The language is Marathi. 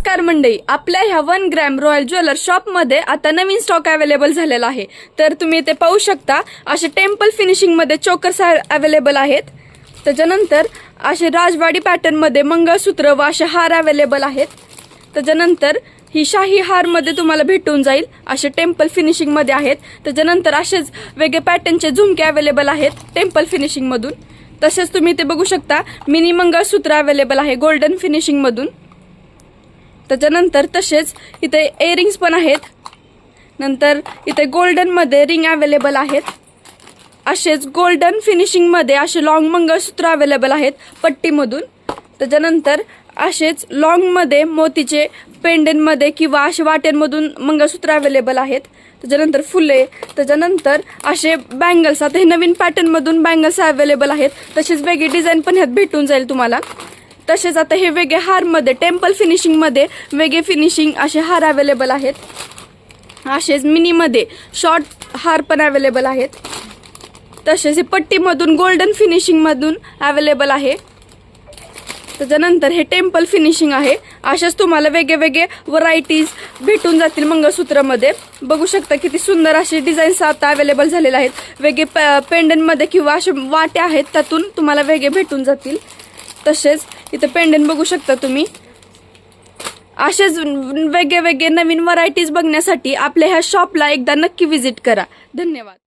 नमस्कार मंडळी, आपल्या ह्या 1 ग्रॅम रॉयल ज्वेलर शॉपमध्ये आता नवीन स्टॉक अवेलेबल झालेला आहे। तर तुम्ही इथे पाहू शकता असे टेम्पल फिनिशिंगमध्ये चोकर्स अवेलेबल आहेत। त्याच्यानंतर असे राजवाडी पॅटर्नमध्ये मंगळसूत्र व असे हार अवेलेबल आहेत। त्याच्यानंतर ही शाही हारमध्ये तुम्हाला भेटून जाईल, असे टेम्पल फिनिशिंगमध्ये आहेत। त्याच्यानंतर असेच वेगळे पॅटर्नचे झुमके अवेलेबल आहेत टेम्पल फिनिशिंगमधून। तसेच तुम्ही इथे बघू शकता मिनी मंगळसूत्र अवेलेबल आहे गोल्डन फिनिशिंगमधून। त्याच्यानंतर तसेच इथे इयरिंग्स पण आहेत। नंतर इथे गोल्डन मध्ये रिंग अवेलेबल आहेत। असेच गोल्डन फिनिशिंग मध्ये असे लॉंग मंगळसूत्र अवेलेबल आहेत पट्टीमधून। त्याच्यानंतर असेच लॉंग मध्ये मोतीचे पेंडंट मध्ये किंवा असे वाट्यांमधून मंगळसूत्र अवेलेबल आहेत। त्याच्यानंतर फुले, त्याच्यानंतर असे बँगल्स, आता हे नवीन पॅटर्न मधून बँगल्स अवेलेबल आहेत। तसेच वेगळी डिझाइन पण ह्यात भेटून जाईल तुम्हाला। तसेच आता हे वेगळे हार मध्ये टेम्पल फिनिशिंग मध्ये वेगळे फिनिशिंग असे हार अवेलेबल आहेत। असेच मिनी मध्ये शॉर्ट हार पण अवेलेबल आहेत। तसेच हे पट्टीमधून गोल्डन फिनिशिंग मधून अवेलेबल आहे। त्याच्यानंतर हे टेम्पल फिनिशिंग आहे। अशाच तुम्हाला वेगळे वेगळे व्हरायटीज भेटून जातील मंगळसूत्रामध्ये। बघू शकता किती सुंदर असे डिझाईन्स आता अवेलेबल झालेले आहेत। वेगळे पेंडंट मध्ये किंवा असे वाटे आहेत त्यातून तुम्हाला वेगळे भेटून जातील। तसेच इथे पेंडंट बघू शकता तुम्ही। असेच वेगळे वेगळे नवीन व्हरायटीज बघण्यासाठी आपल्या ह्या शॉपला एकदा नक्की व्हिजिट करा। धन्यवाद।